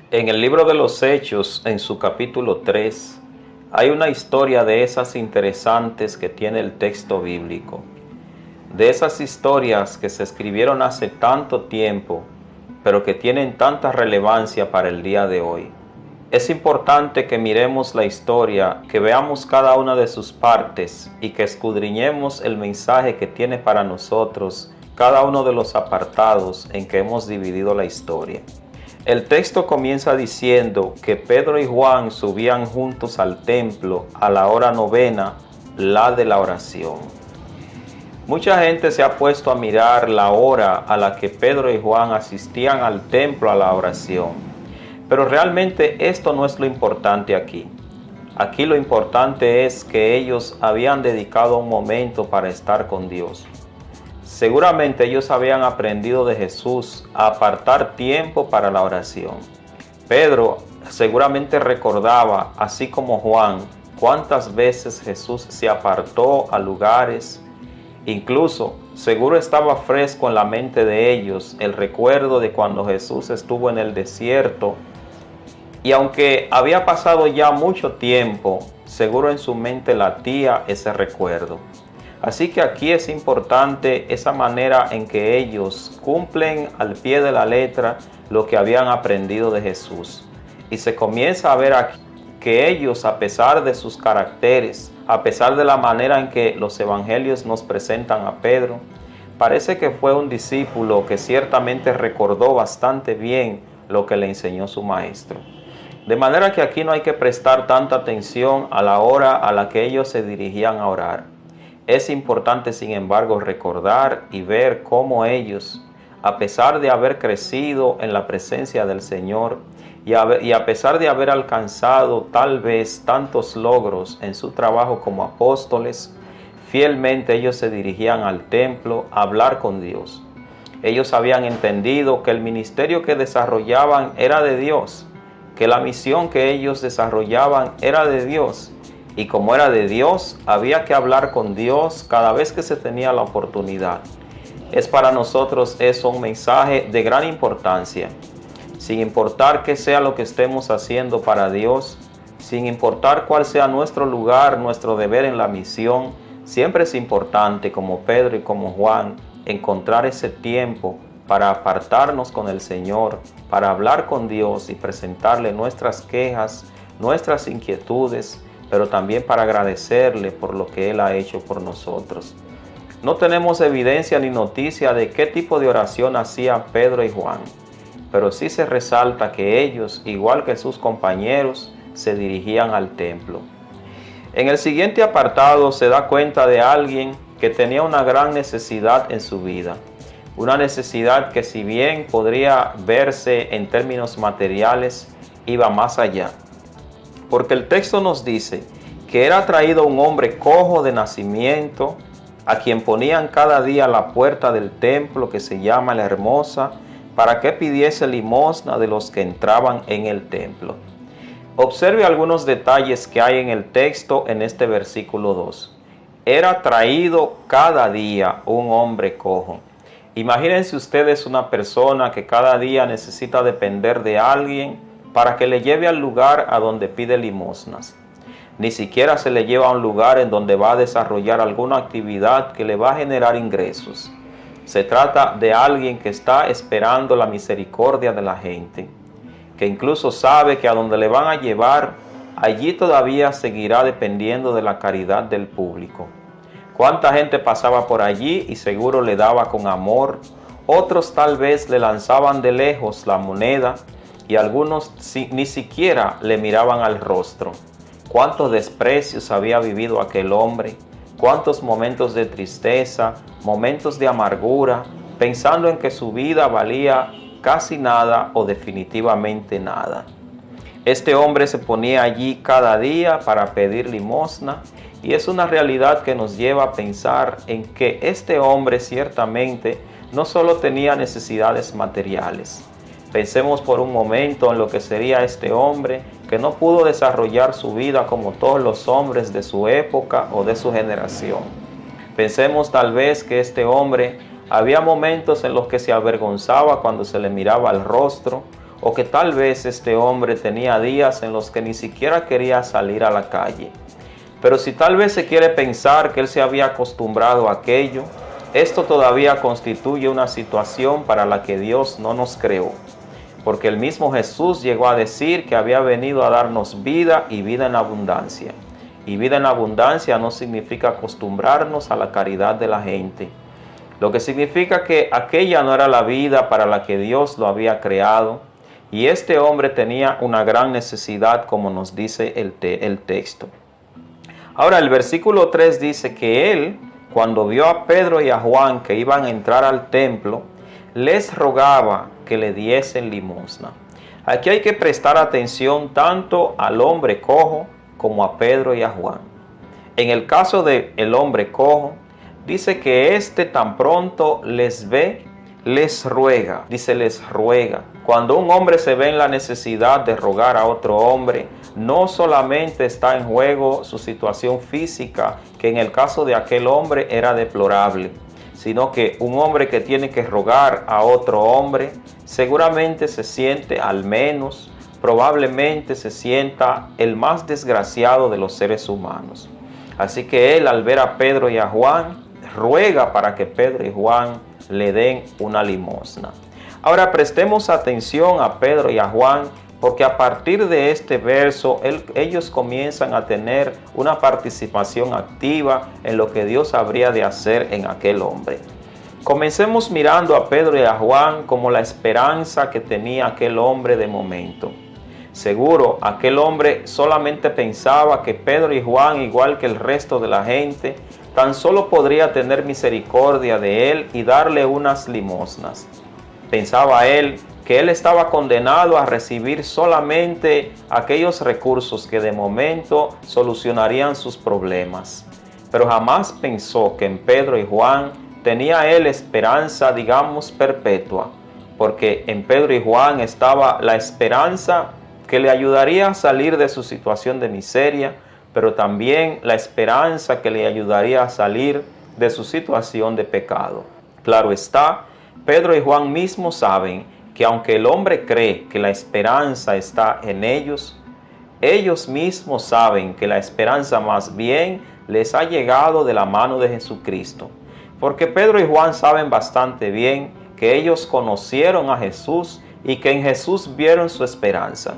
En el libro de los Hechos, en su capítulo 3, hay una historia de esas interesantes que tiene el texto bíblico. De esas historias que se escribieron hace tanto tiempo, pero que tienen tanta relevancia para el día de hoy. Es importante que miremos la historia, que veamos cada una de sus partes y que escudriñemos el mensaje que tiene para nosotros cada uno de los apartados en que hemos dividido la historia. El texto comienza diciendo que Pedro y Juan subían juntos al templo a la hora novena, la de la oración. Mucha gente se ha puesto a mirar la hora a la que Pedro y Juan asistían al templo a la oración. Pero realmente esto no es lo importante aquí. Aquí lo importante es que ellos habían dedicado un momento para estar con Dios. Seguramente ellos habían aprendido de Jesús a apartar tiempo para la oración. Pedro seguramente recordaba, así como Juan, cuántas veces Jesús se apartó a lugares. Incluso, seguro estaba fresco en la mente de ellos el recuerdo de cuando Jesús estuvo en el desierto. Y aunque había pasado ya mucho tiempo, seguro en su mente latía ese recuerdo. Así que aquí es importante esa manera en que ellos cumplen al pie de la letra lo que habían aprendido de Jesús. Y se comienza a ver aquí que ellos, a pesar de sus caracteres, a pesar de la manera en que los evangelios nos presentan a Pedro, parece que fue un discípulo que ciertamente recordó bastante bien lo que le enseñó su maestro. De manera que aquí no hay que prestar tanta atención a la hora a la que ellos se dirigían a orar. Es importante, sin embargo, recordar y ver cómo ellos, a pesar de haber crecido en la presencia del Señor y a pesar de haber alcanzado tal vez tantos logros en su trabajo como apóstoles, fielmente ellos se dirigían al templo a hablar con Dios. Ellos habían entendido que el ministerio que desarrollaban era de Dios, que la misión que ellos desarrollaban era de Dios. Y como era de Dios, había que hablar con Dios cada vez que se tenía la oportunidad. Es para nosotros eso un mensaje de gran importancia. Sin importar qué sea lo que estemos haciendo para Dios, sin importar cuál sea nuestro lugar, nuestro deber en la misión, siempre es importante, como Pedro y como Juan, encontrar ese tiempo para apartarnos con el Señor, para hablar con Dios y presentarle nuestras quejas, nuestras inquietudes, pero también para agradecerle por lo que Él ha hecho por nosotros. No tenemos evidencia ni noticia de qué tipo de oración hacían Pedro y Juan, pero sí se resalta que ellos, igual que sus compañeros, se dirigían al templo. En el siguiente apartado se da cuenta de alguien que tenía una gran necesidad en su vida, una necesidad que, si bien podría verse en términos materiales, iba más allá. Porque el texto nos dice que era traído un hombre cojo de nacimiento, a quien ponían cada día a la puerta del templo que se llama La Hermosa, para que pidiese limosna de los que entraban en el templo. Observe algunos detalles que hay en el texto en este versículo 2. Era traído cada día un hombre cojo. Imagínense ustedes una persona que cada día necesita depender de alguien para que le lleve al lugar a donde pide limosnas. Ni siquiera se le lleva a un lugar en donde va a desarrollar alguna actividad que le va a generar ingresos. Se trata de alguien que está esperando la misericordia de la gente, que incluso sabe que a donde le van a llevar, allí todavía seguirá dependiendo de la caridad del público. ¿Cuánta gente pasaba por allí y seguro le daba con amor? Otros tal vez le lanzaban de lejos la moneda, y algunos ni siquiera le miraban al rostro. Cuántos desprecios había vivido aquel hombre, cuántos momentos de tristeza, momentos de amargura, pensando en que su vida valía casi nada o definitivamente nada. Este hombre se ponía allí cada día para pedir limosna, y es una realidad que nos lleva a pensar en que este hombre ciertamente no solo tenía necesidades materiales. Pensemos por un momento en lo que sería este hombre que no pudo desarrollar su vida como todos los hombres de su época o de su generación. Pensemos tal vez que este hombre había momentos en los que se avergonzaba cuando se le miraba al rostro, o que tal vez este hombre tenía días en los que ni siquiera quería salir a la calle. Pero si tal vez se quiere pensar que él se había acostumbrado a aquello, esto todavía constituye una situación para la que Dios no nos creó. Porque el mismo Jesús llegó a decir que había venido a darnos vida y vida en abundancia. Y vida en abundancia no significa acostumbrarnos a la caridad de la gente. Lo que significa que aquella no era la vida para la que Dios lo había creado. Y este hombre tenía una gran necesidad, como nos dice el texto. Ahora el versículo 3 dice que él, cuando vio a Pedro y a Juan que iban a entrar al templo, les rogaba que le diesen limosna. Aquí hay que prestar atención tanto al hombre cojo como a Pedro y a Juan. En el caso del hombre cojo, dice que éste tan pronto les ve, les ruega. Dice les ruega. Cuando un hombre se ve en la necesidad de rogar a otro hombre, no solamente está en juego su situación física, que en el caso de aquel hombre era deplorable, sino que un hombre que tiene que rogar a otro hombre, seguramente se siente al menos, probablemente se sienta el más desgraciado de los seres humanos. Así que él, al ver a Pedro y a Juan, ruega para que Pedro y Juan le den una limosna. Ahora prestemos atención a Pedro y a Juan, porque a partir de este verso ellos comienzan a tener una participación activa en lo que Dios habría de hacer en aquel hombre. Comencemos mirando a Pedro y a Juan como la esperanza que tenía aquel hombre de momento. Seguro, aquel hombre solamente pensaba que Pedro y Juan, igual que el resto de la gente, tan solo podría tener misericordia de él y darle unas limosnas. Pensaba él que él estaba condenado a recibir solamente aquellos recursos que de momento solucionarían sus problemas. Pero jamás pensó que en Pedro y Juan tenía él esperanza, digamos, perpetua, porque en Pedro y Juan estaba la esperanza que le ayudaría a salir de su situación de miseria, pero también la esperanza que le ayudaría a salir de su situación de pecado. Claro está, Pedro y Juan mismos saben que aunque el hombre cree que la esperanza está en ellos, ellos mismos saben que la esperanza más bien les ha llegado de la mano de Jesucristo. Porque Pedro y Juan saben bastante bien que ellos conocieron a Jesús y que en Jesús vieron su esperanza.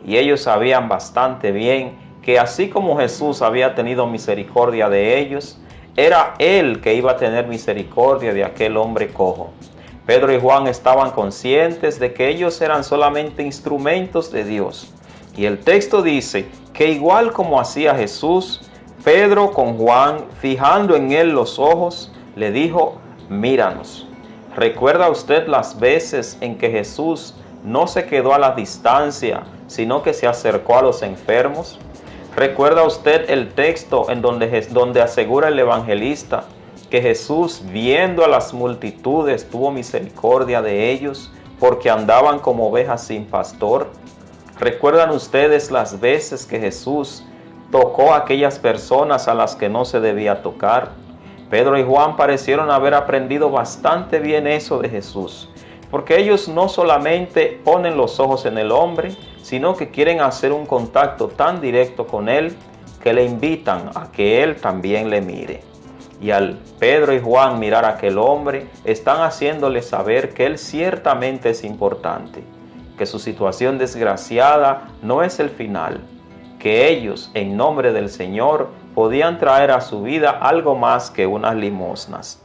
Y ellos sabían bastante bien que así como Jesús había tenido misericordia de ellos, era Él que iba a tener misericordia de aquel hombre cojo. Pedro y Juan estaban conscientes de que ellos eran solamente instrumentos de Dios. Y el texto dice que igual como hacía Jesús, Pedro con Juan, fijando en él los ojos, le dijo, míranos. ¿Recuerda usted las veces en que Jesús no se quedó a la distancia, sino que se acercó a los enfermos? ¿Recuerda usted el texto en donde asegura el evangelista que Jesús, viendo a las multitudes, tuvo misericordia de ellos porque andaban como ovejas sin pastor? ¿Recuerdan ustedes las veces que Jesús tocó a aquellas personas a las que no se debía tocar? Pedro y Juan parecieron haber aprendido bastante bien eso de Jesús, porque ellos no solamente ponen los ojos en el hombre, sino que quieren hacer un contacto tan directo con él que le invitan a que él también le mire. Y al Pedro y Juan mirar a aquel hombre, están haciéndole saber que él ciertamente es importante, que su situación desgraciada no es el final, que ellos, en nombre del Señor, podían traer a su vida algo más que unas limosnas.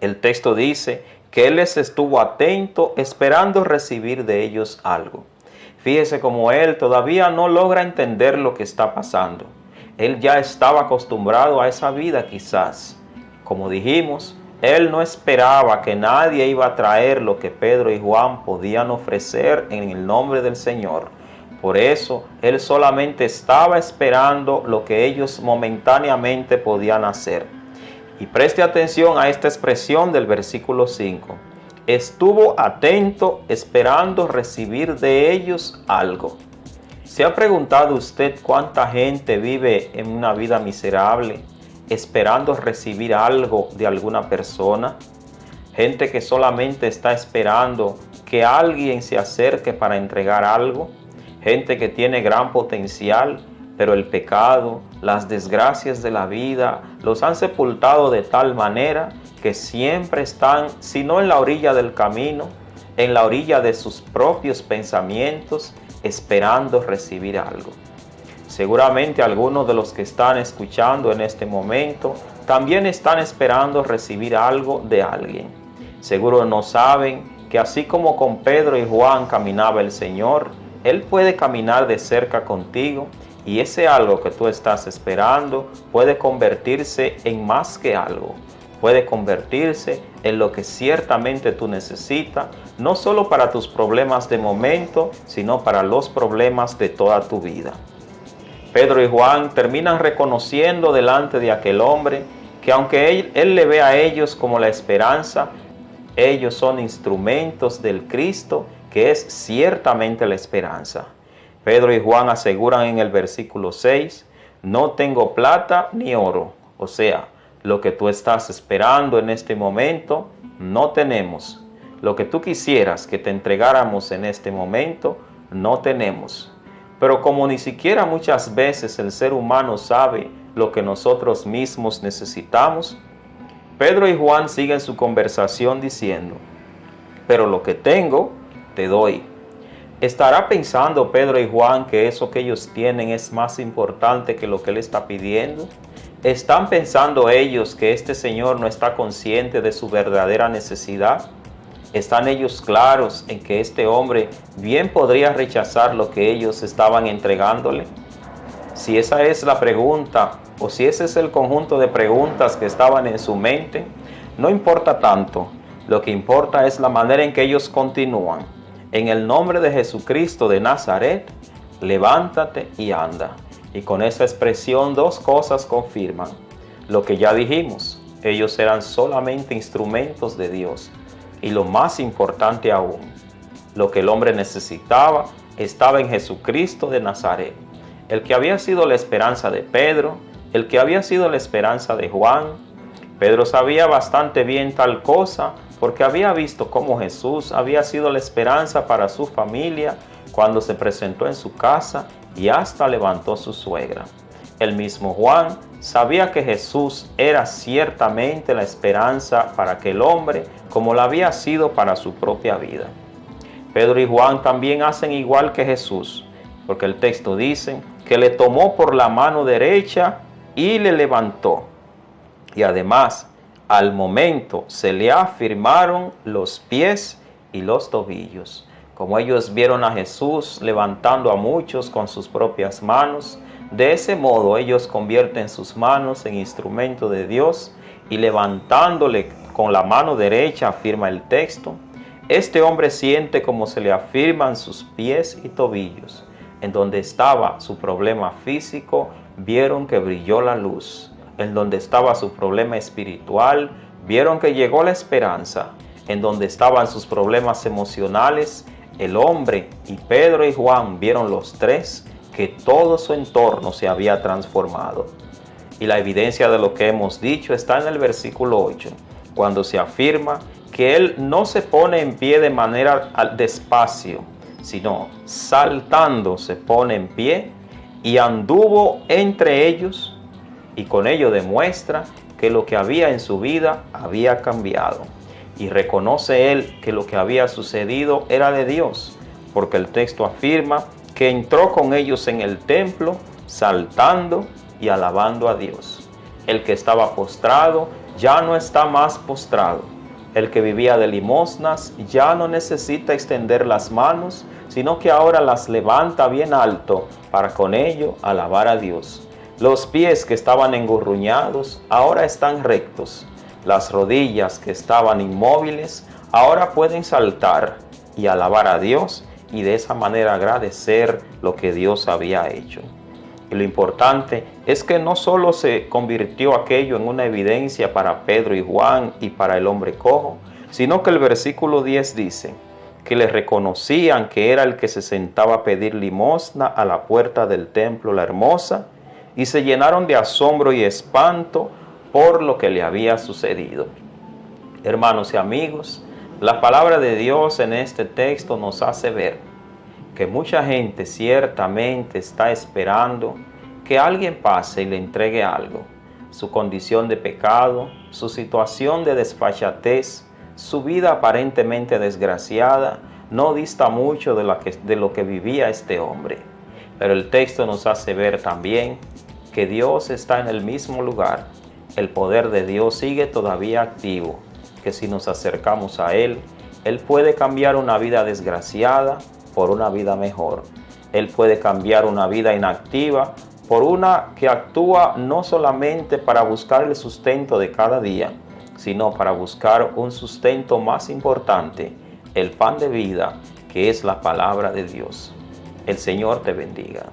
El texto dice que él les estuvo atento, esperando recibir de ellos algo. Fíjese cómo él todavía no logra entender lo que está pasando. Él ya estaba acostumbrado a esa vida quizás. Como dijimos, él no esperaba que nadie iba a traer lo que Pedro y Juan podían ofrecer en el nombre del Señor. Por eso, él solamente estaba esperando lo que ellos momentáneamente podían hacer. Y preste atención a esta expresión del versículo 5. Estuvo atento esperando recibir de ellos algo. ¿Se ha preguntado usted cuánta gente vive en una vida miserable esperando recibir algo de alguna persona? Gente que solamente está esperando que alguien se acerque para entregar algo, gente que tiene gran potencial, pero el pecado, las desgracias de la vida los han sepultado de tal manera que siempre están, si no en la orilla del camino, en la orilla de sus propios pensamientos, esperando recibir algo. Seguramente algunos de los que están escuchando en este momento también están esperando recibir algo de alguien. Seguro no saben que así como con Pedro y Juan caminaba el Señor, Él puede caminar de cerca contigo, y ese algo que tú estás esperando puede convertirse en más que algo. Puede convertirse en lo que ciertamente tú necesitas, no solo para tus problemas de momento, sino para los problemas de toda tu vida. Pedro y Juan terminan reconociendo delante de aquel hombre que aunque él le ve a ellos como la esperanza, ellos son instrumentos del Cristo que es ciertamente la esperanza. Pedro y Juan aseguran en el versículo 6, no tengo plata ni oro, o sea, lo que tú estás esperando en este momento, no tenemos. Lo que tú quisieras que te entregáramos en este momento, no tenemos. Pero como ni siquiera muchas veces el ser humano sabe lo que nosotros mismos necesitamos, Pedro y Juan siguen su conversación diciendo, pero lo que tengo, te doy. ¿Estará pensando Pedro y Juan que eso que ellos tienen es más importante que lo que él está pidiendo? ¿Están pensando ellos que este Señor no está consciente de su verdadera necesidad? ¿Están ellos claros en que este hombre bien podría rechazar lo que ellos estaban entregándole? Si esa es la pregunta, o si ese es el conjunto de preguntas que estaban en su mente, no importa tanto. Lo que importa es la manera en que ellos continúan. En el nombre de Jesucristo de Nazaret, levántate y anda. Y con esa expresión dos cosas confirman lo que ya dijimos. Ellos eran solamente instrumentos de Dios. Y lo más importante aún, lo que el hombre necesitaba estaba en Jesucristo de Nazaret, el que había sido la esperanza de Pedro, el que había sido la esperanza de Juan. Pedro sabía bastante bien tal cosa porque había visto cómo Jesús había sido la esperanza para su familia cuando se presentó en su casa y hasta levantó su suegra. El mismo Juan sabía que Jesús era ciertamente la esperanza para aquel hombre como la había sido para su propia vida. Pedro y Juan también hacen igual que Jesús, porque el texto dice que le tomó por la mano derecha y le levantó. Y además, al momento se le afirmaron los pies y los tobillos. Como ellos vieron a Jesús levantando a muchos con sus propias manos, de ese modo ellos convierten sus manos en instrumento de Dios y levantándole con la mano derecha, afirma el texto, este hombre siente como se le afirman sus pies y tobillos. En donde estaba su problema físico, vieron que brilló la luz. En donde estaba su problema espiritual, vieron que llegó la esperanza. En donde estaban sus problemas emocionales, el hombre y Pedro y Juan vieron los tres que todo su entorno se había transformado. Y la evidencia de lo que hemos dicho está en el versículo 8, cuando se afirma que él no se pone en pie de manera despacio, sino saltando se pone en pie y anduvo entre ellos, y con ello demuestra que lo que había en su vida había cambiado. Y reconoce él que lo que había sucedido era de Dios, porque el texto afirma que entró con ellos en el templo, saltando y alabando a Dios. El que estaba postrado ya no está más postrado. El que vivía de limosnas ya no necesita extender las manos, sino que ahora las levanta bien alto para con ello alabar a Dios. Los pies que estaban engurruñados ahora están rectos. Las rodillas que estaban inmóviles ahora pueden saltar y alabar a Dios y de esa manera agradecer lo que Dios había hecho. Y lo importante es que no solo se convirtió aquello en una evidencia para Pedro y Juan y para el hombre cojo, sino que el versículo 10 dice que le reconocían que era el que se sentaba a pedir limosna a la puerta del templo La Hermosa y se llenaron de asombro y espanto por lo que le había sucedido. Hermanos y amigos, La palabra de Dios en este texto nos hace ver que mucha gente ciertamente está esperando que alguien pase y le entregue algo. Su condición de pecado, su situación de desfachatez, su vida aparentemente desgraciada, no dista mucho de lo que vivía este hombre. Pero el texto nos hace ver también que Dios está en el mismo lugar. El poder de Dios sigue todavía activo, que si nos acercamos a Él puede cambiar una vida desgraciada por una vida mejor. Él puede cambiar una vida inactiva por una que actúa no solamente para buscar el sustento de cada día, sino para buscar un sustento más importante, el pan de vida, que es la palabra de Dios. El Señor te bendiga.